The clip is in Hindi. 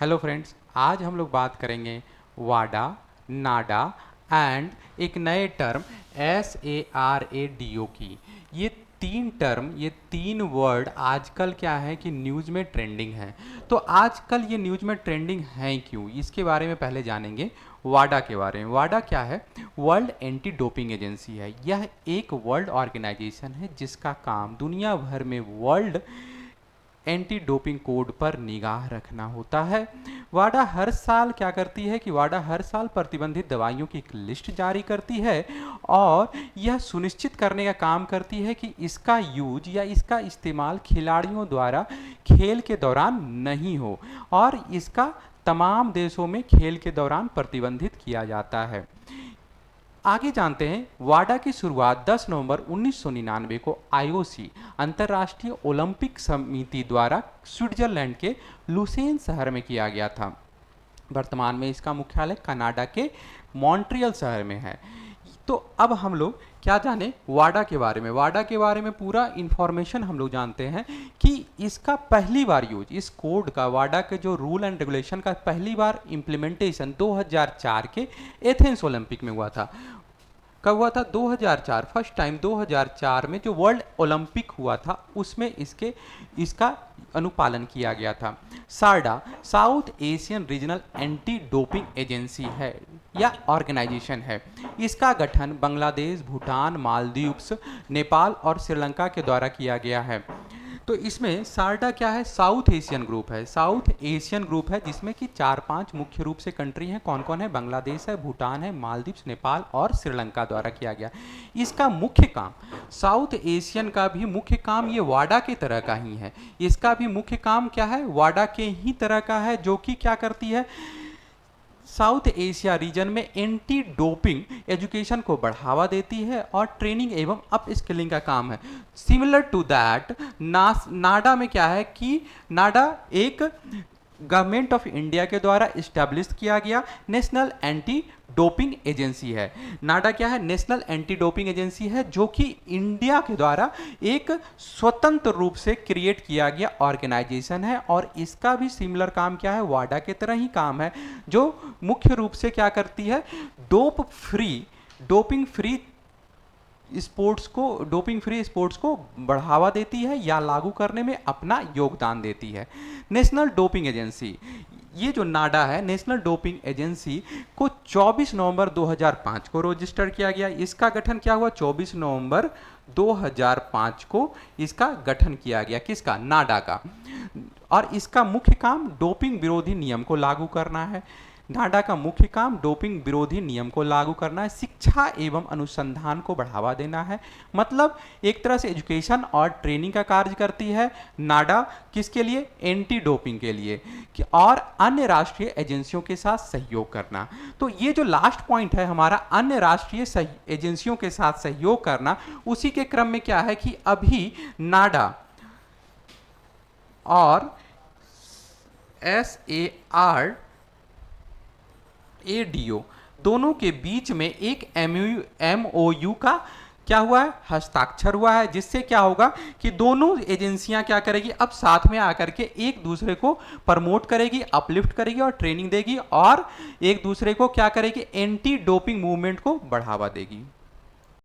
हेलो फ्रेंड्स, आज हम लोग बात करेंगे वाडा, नाडा एंड एक नए टर्म SARADO की। ये तीन वर्ड आजकल क्या है कि न्यूज़ में ट्रेंडिंग है। तो आजकल ये न्यूज़ में ट्रेंडिंग है क्यों, इसके बारे में पहले जानेंगे। वाडा के बारे में। वाडा क्या है? वर्ल्ड एंटी डोपिंग एजेंसी है। यह एक वर्ल्ड ऑर्गेनाइजेशन है जिसका काम दुनिया भर में वर्ल्ड एंटी डोपिंग कोड पर निगाह रखना होता है। वाडा हर साल क्या करती है कि वाडा हर साल प्रतिबंधित दवाइयों की एक लिस्ट जारी करती है और यह सुनिश्चित करने का काम करती है कि इसका यूज या इसका इस्तेमाल खिलाड़ियों द्वारा खेल के दौरान नहीं हो और इसका तमाम देशों में खेल के दौरान प्रतिबंधित किया जाता है। आगे जानते हैं। वाडा की शुरुआत 10 नवंबर 1999 को आईओसी अंतर्राष्ट्रीय ओलंपिक समिति द्वारा स्विट्जरलैंड के लुसेन शहर में किया गया था। वर्तमान में इसका मुख्यालय कनाडा के मॉन्ट्रियल शहर में है। तो अब हम लोग क्या जाने वाडा के बारे में। वाडा के बारे में पूरा इंफॉर्मेशन हम लोग जानते हैं कि इसका पहली बार यूज, इस कोड का, वाडा के जो रूल एंड रेगुलेशन का पहली बार इम्प्लीमेंटेशन 2004 के एथेंस ओलंपिक में हुआ था। कब हुआ था? 2004। फर्स्ट टाइम 2004 में जो वर्ल्ड ओलंपिक हुआ था उसमें इसका अनुपालन किया गया था। Sarda south Asian regional anti doping agency है या ऑर्गेनाइजेशन है। इसका गठन बांग्लादेश, भूटान, मालदीव्स, नेपाल और श्रीलंका के द्वारा किया गया है। तो इसमें सारडा क्या है? साउथ एशियन ग्रुप है। साउथ एशियन ग्रुप है जिसमें कि 4-5 मुख्य रूप से कंट्री हैं। कौन कौन है? बांग्लादेश है, भूटान है, मालदीव्स, नेपाल और श्रीलंका द्वारा किया गया। इसका मुख्य काम, साउथ एशियन का भी मुख्य काम ये वाडा के तरह का ही है। इसका भी मुख्य काम क्या है? वाडा के ही तरह का है, जो कि क्या करती है? साउथ एशिया रीजन में एंटी डोपिंग एजुकेशन को बढ़ावा देती है और ट्रेनिंग एवं अप स्किलिंग का काम है। सिमिलर टू दैट नाडा में क्या है कि नाडा एक गवर्नमेंट ऑफ इंडिया के द्वारा इस्टेब्लिश किया गया नेशनल एंटी डोपिंग एजेंसी है। नाडा क्या है? नेशनल एंटी डोपिंग एजेंसी है जो कि इंडिया के द्वारा एक स्वतंत्र रूप से क्रिएट किया गया ऑर्गेनाइजेशन है और इसका भी सिमिलर काम क्या है? वाडा के तरह ही काम है, जो मुख्य रूप से क्या करती है? डोपिंग फ्री स्पोर्ट्स को बढ़ावा देती है या लागू करने में अपना योगदान देती है। नेशनल डोपिंग एजेंसी, ये जो नाडा है, नेशनल डोपिंग एजेंसी को 24 नवंबर 2005 को रजिस्टर किया गया। इसका गठन क्या हुआ? 24 नवंबर 2005 को इसका गठन किया गया। किसका? नाडा का। और इसका मुख्य काम डोपिंग विरोधी नियम को लागू करना है। नाडा का मुख्य काम डोपिंग विरोधी नियम को लागू करना है, शिक्षा एवं अनुसंधान को बढ़ावा देना है। मतलब एक तरह से एजुकेशन और ट्रेनिंग का कार्य करती है नाडा। किसके लिए? एंटी डोपिंग के लिए और अन्य राष्ट्रीय एजेंसियों के साथ सहयोग करना। तो ये जो लास्ट पॉइंट है हमारा, अन्य राष्ट्रीय एजेंसियों के साथ सहयोग करना, उसी के क्रम में क्या है कि अभी नाडा और SARADO दोनों के बीच में एक MOU का क्या हुआ है? हस्ताक्षर हुआ है, जिससे क्या होगा कि दोनों एजेंसियां क्या करेगी? अब साथ में आकर के एक दूसरे को प्रमोट करेगी, अपलिफ्ट करेगी और ट्रेनिंग देगी और एक दूसरे को क्या करेगी? एंटी डोपिंग मूवमेंट को बढ़ावा देगी।